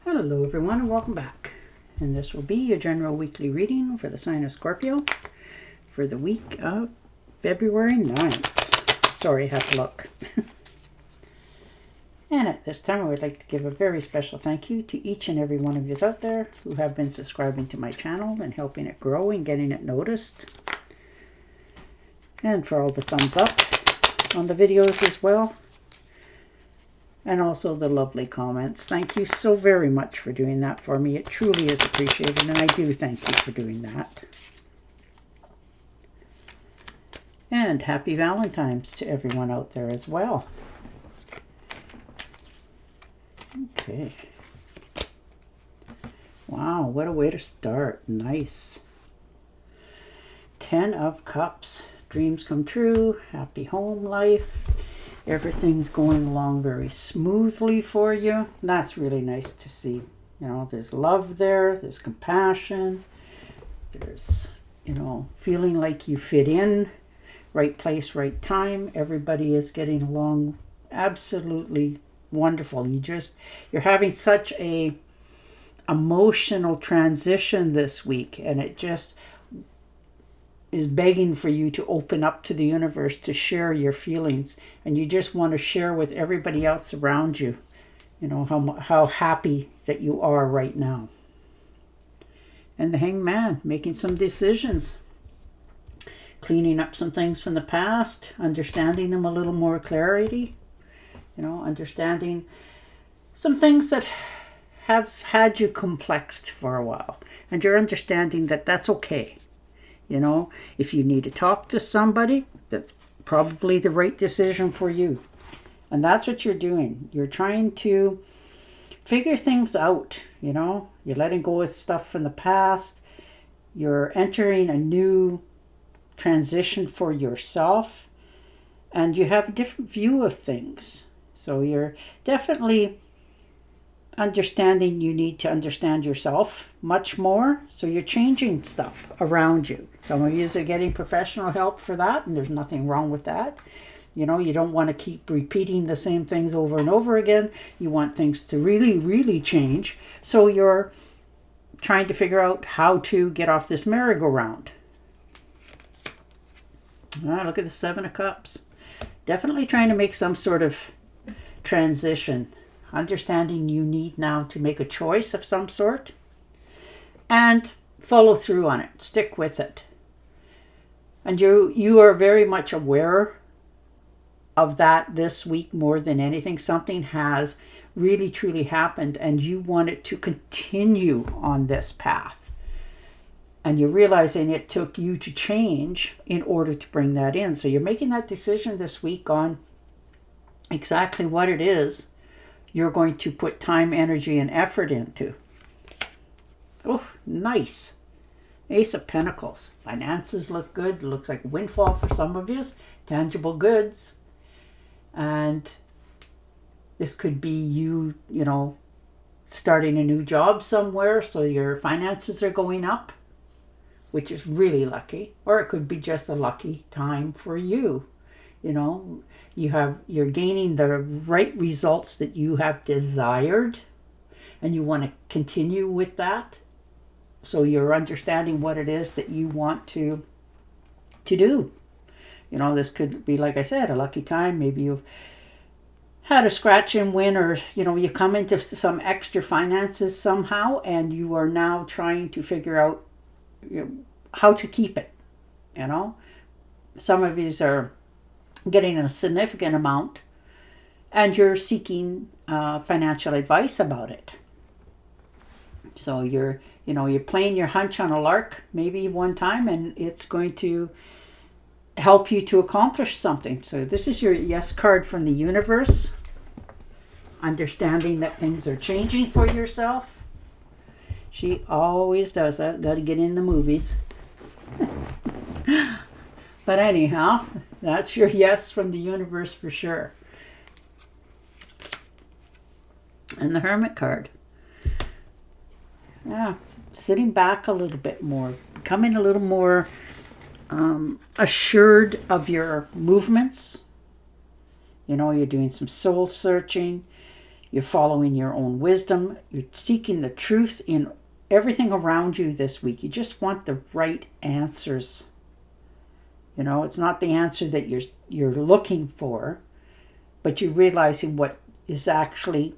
Hello everyone and welcome back. And this will be your general weekly reading for the sign of Scorpio for the week of February 9th. Sorry, I had to look. And at this time I would like to give a very special thank you to each and every one of you out there who have been subscribing to my channel and helping it grow and getting it noticed. And for all the thumbs up on the videos as well. And also the lovely comments. Thank you so very much for doing that for me. It truly is appreciated, and I do thank you for doing that. And happy Valentine's to everyone out there as well. Okay. Wow, what a way to start. Nice. 10 of Cups. Dreams come true. Happy home life. Everything's going along very smoothly for you. That's really nice to see. You know, there's love there. There's compassion. There's, feeling like you fit in. Right place, right time. Everybody is getting along absolutely wonderful. You're having such a emotional transition this week, and it just is begging for you to open up to the universe, to share your feelings, and you just want to share with everybody else around you, how happy that you are right now. And the Hangman, making some decisions, cleaning up some things from the past, understanding them a little more clarity, understanding some things that have had you complexed for a while, and you're understanding that that's okay. If you need to talk to somebody, that's probably the right decision for you. And that's what you're doing. You're trying to figure things out, You're letting go of stuff from the past. You're entering a new transition for yourself. And you have a different view of things. So you're definitely understanding you need to understand yourself much more. So you're changing stuff around you. Some of you are getting professional help for that, and there's nothing wrong with that. You don't want to keep repeating the same things over and over again. You want things to really, really change. So you're trying to figure out how to get off this merry-go-round. Look at the 7 of Cups. Definitely trying to make some sort of transition. Understanding you need now to make a choice of some sort and follow through on it. Stick with it. And you are very much aware of that this week more than anything. Something has really truly happened and you want it to continue on this path. And you're realizing it took you to change in order to bring that in. So you're making that decision this week on exactly what it is you're going to put time, energy, and effort into. Oh, nice. Ace of Pentacles. Finances look good. Looks like a windfall for some of you. Tangible goods. And this could be you, starting a new job somewhere, so your finances are going up, which is really lucky. Or it could be just a lucky time for you. You're gaining the right results that you have desired, and you want to continue with that. So you're understanding what it is that you want to do. This could be, like I said, a lucky time. Maybe you've had a scratch and win, or you come into some extra finances somehow, and you are now trying to figure out how to keep it. Some of these are getting a significant amount, and you're seeking financial advice about it. So you're playing your hunch on a lark maybe one time, and it's going to help you to accomplish something. So this is your yes card from the universe. Understanding that things are changing for yourself. She always does that. Got to get in the movies. But anyhow, that's your yes from the universe for sure. And the Hermit card. Yeah, sitting back a little bit more, becoming a little more assured of your movements. You're doing some soul searching. You're following your own wisdom. You're seeking the truth in everything around you this week. You just want the right answers. You know, it's not the answer that you're looking for, but you're realizing what is actually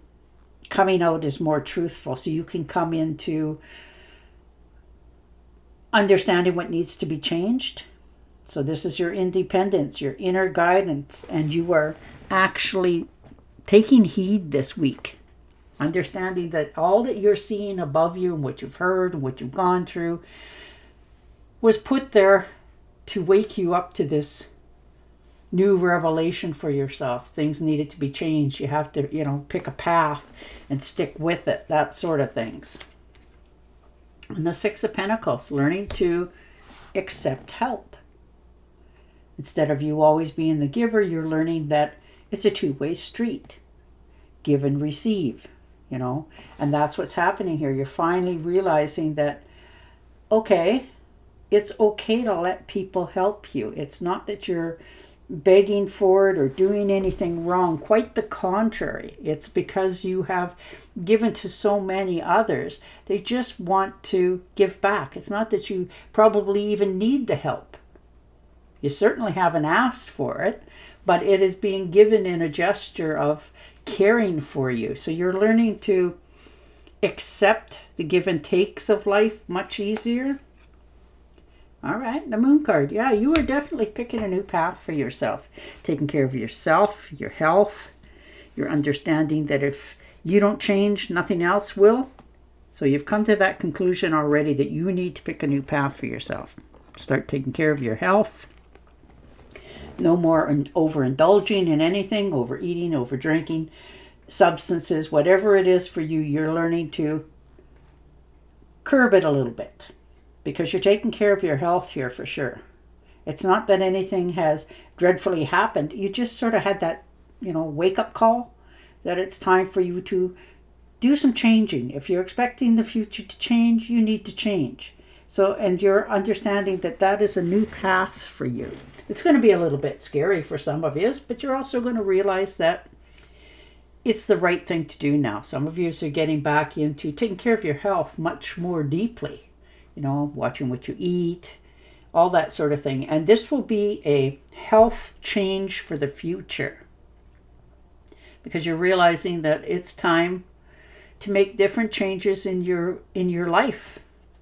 coming out is more truthful. So you can come into understanding what needs to be changed. So this is your independence, your inner guidance, and you are actually taking heed this week. Understanding that all that you're seeing above you and what you've heard and what you've gone through was put there to wake you up to this new revelation for yourself. Things needed to be changed. You have to, pick a path and stick with it, that sort of things. And the Six of Pentacles, learning to accept help. Instead of you always being the giver, you're learning that it's a two-way street. Give and receive, and that's what's happening here. You're finally realizing that, okay, it's okay to let people help you. It's not that you're begging for it or doing anything wrong. Quite the contrary. It's because you have given to so many others. They just want to give back. It's not that you probably even need the help. You certainly haven't asked for it, but it is being given in a gesture of caring for you. So you're learning to accept the give and takes of life much easier. All right, the Moon card. Yeah, you are definitely picking a new path for yourself. Taking care of yourself, your health. You're understanding that if you don't change, nothing else will. So you've come to that conclusion already that you need to pick a new path for yourself. Start taking care of your health. No more overindulging in anything, overeating, overdrinking, substances, whatever it is for you, you're learning to curb it a little bit because you're taking care of your health here for sure. It's not that anything has dreadfully happened. You just sort of had that, wake-up call that it's time for you to do some changing. If you're expecting the future to change, you need to change. So, and you're understanding that that is a new path for you. It's going to be a little bit scary for some of you, but you're also going to realize that it's the right thing to do now. Some of you are getting back into taking care of your health much more deeply. Watching what you eat, all that sort of thing. And this will be a health change for the future. Because you're realizing that it's time to make different changes in your life.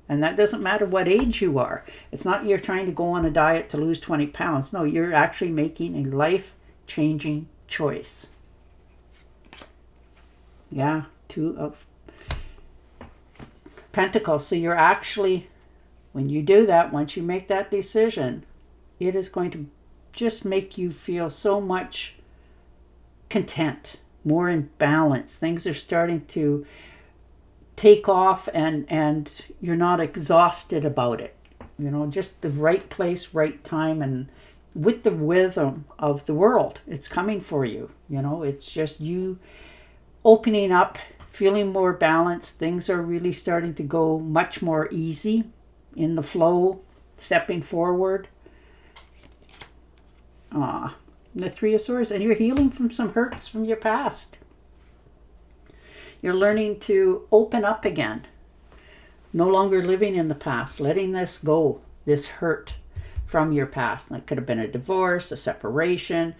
And that doesn't matter what age you are. It's not you're trying to go on a diet to lose 20 pounds. No, you're actually making a life-changing choice. Yeah, Two of Pentacles. So you're actually, when you do that, once you make that decision, it is going to just make you feel so much content, more in balance. Things are starting to take off and you're not exhausted about it. Just the right place, right time, and with the rhythm of the world. It's coming for you. It's just you opening up, feeling more balanced. Things are really starting to go much more easy in the flow, stepping forward. The Three of Swords, and you're healing from some hurts from your past. You're learning to open up again. No longer living in the past, letting this go, this hurt from your past. And it could have been a divorce, a separation,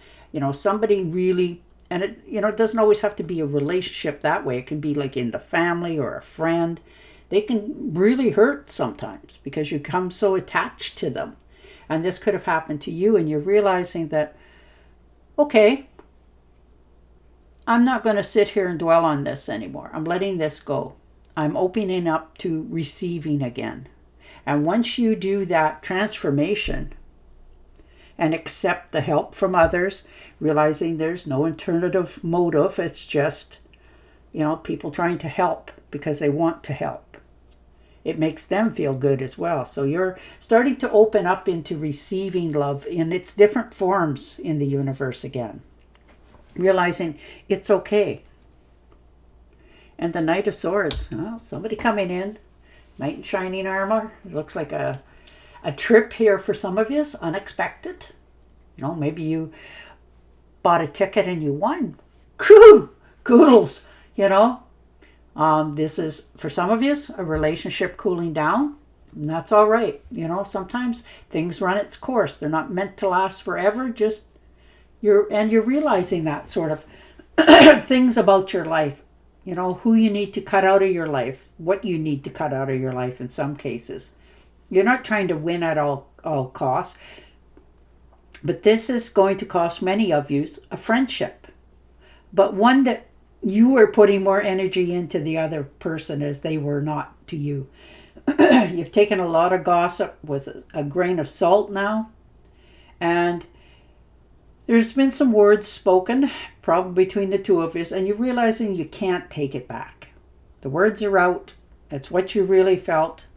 somebody really, and it doesn't always have to be a relationship that way. It can be like in the family or a friend. They can really hurt sometimes because you become so attached to them. And this could have happened to you, and you're realizing that, okay, I'm not going to sit here and dwell on this anymore. I'm letting this go. I'm opening up to receiving again. And once you do that transformation and accept the help from others, realizing there's no alternative motive, it's just, people trying to help because they want to help. It makes them feel good as well. So you're starting to open up into receiving love in its different forms in the universe again. Realizing it's okay. And the Knight of Swords. Well, somebody coming in. Knight in shining armor. It looks like a trip here for some of you. Unexpected. Maybe you bought a ticket and you won. Kudos. You know, this is, for some of you, a relationship cooling down. And that's all right. You know, sometimes things run its course. They're not meant to last forever. Just you're realizing that sort of things about your life. You know, who you need to cut out of your life, what you need to cut out of your life in some cases. You're not trying to win at all costs. But this is going to cost many of you a friendship. But one that you were putting more energy into the other person as they were not to you. You've taken a lot of gossip with a grain of salt now. And there's been some words spoken, probably between the two of you, and you're realizing you can't take it back. The words are out. It's what you really felt.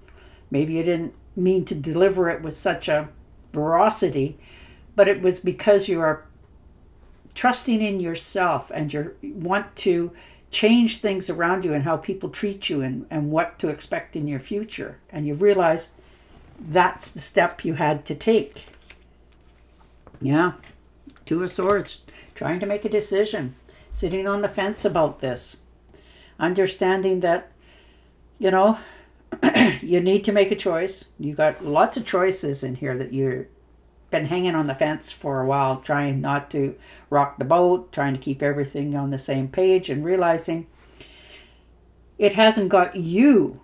Maybe you didn't mean to deliver it with such a veracity, but it was because you are trusting in yourself and you want to change things around you and how people treat you and what to expect in your future. And you realize that's the step you had to take. Yeah. Two of Swords, trying to make a decision, sitting on the fence about this, understanding that, you know, you need to make a choice. You got lots of choices in here that you've been hanging on the fence for a while, trying not to rock the boat, trying to keep everything on the same page, and realizing it hasn't got you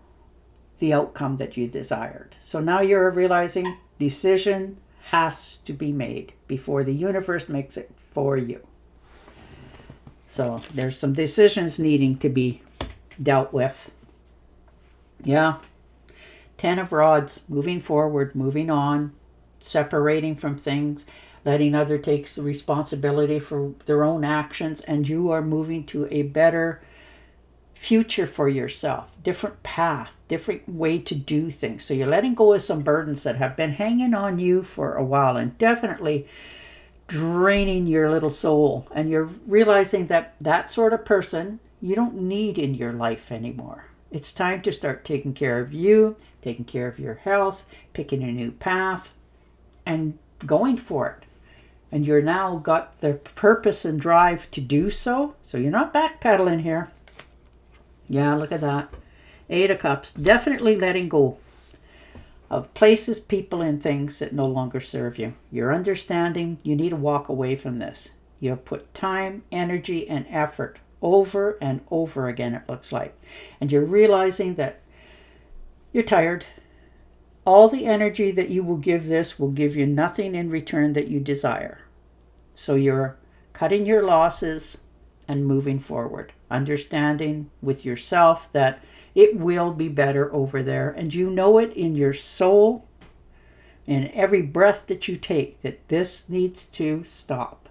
the outcome that you desired. So now you're realizing decision has to be made before the universe makes it for you. So there's some decisions needing to be dealt with. Yeah. 10 of Rods, moving forward, moving on, separating from things, letting others take the responsibility for their own actions, and you are moving to a better future for yourself, different path, different way to do things. So you're letting go of some burdens that have been hanging on you for a while and definitely draining your little soul. And you're realizing that that sort of person you don't need in your life anymore. It's time to start taking care of you, taking care of your health, picking a new path, and going for it. And you're now got the purpose and drive to do so. So you're not backpedaling here. Yeah, look at that. 8 of Cups. Definitely letting go of places, people, and things that no longer serve you. You're understanding you need to walk away from this. You have put time, energy, and effort over and over again, it looks like. And you're realizing that you're tired. All the energy that you will give this will give you nothing in return that you desire. So you're cutting your losses and moving forward, understanding with yourself that it will be better over there, and you know it in your soul, in every breath that you take, that this needs to stop.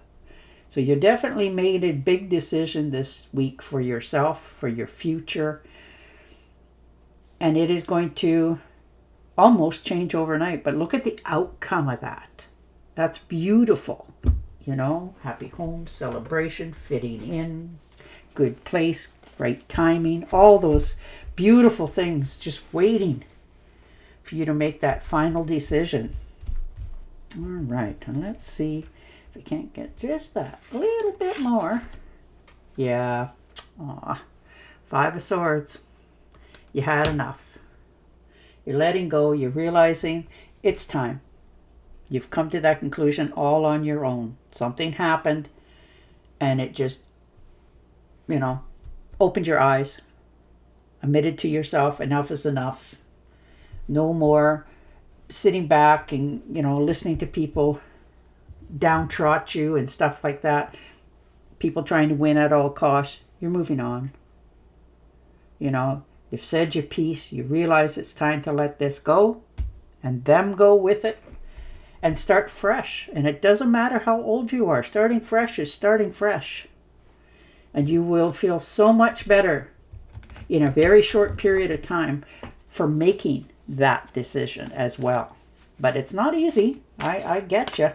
So you definitely made a big decision this week for yourself, for your future, and it is going to almost change overnight. But look at the outcome of that. That's beautiful. You know, happy home, celebration, fitting in, good place, right timing, all those beautiful things just waiting for you to make that final decision. All right, and let's see if we can't get just that a little bit more. Yeah, 5 of Swords. You had enough. You're letting go. You're realizing it's time. You've come to that conclusion all on your own. Something happened and it just, you know, opened your eyes. Admitted to yourself, enough is enough. No more sitting back and, you know, listening to people downtrot you and stuff like that. People trying to win at all costs. You're moving on. You know, you've said your piece. You realize it's time to let this go and them go with it. And start fresh. And it doesn't matter how old you are. Starting fresh is starting fresh. And you will feel so much better in a very short period of time for making that decision as well. But it's not easy. I get you.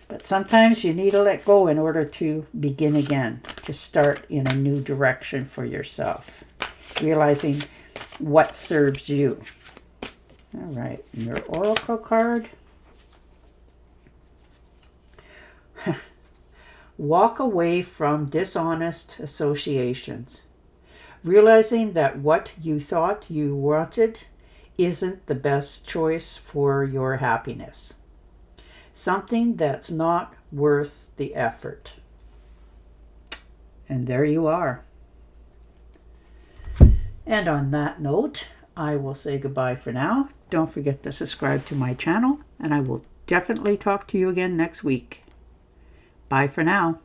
But sometimes you need to let go in order to begin again. To start in a new direction for yourself. Realizing what serves you. All right. Your Oracle card. Walk away from dishonest associations. Realizing that what you thought you wanted isn't the best choice for your happiness. Something that's not worth the effort. And there you are. And on that note, I will say goodbye for now. Don't forget to subscribe to my channel, and I will definitely talk to you again next week. Bye for now.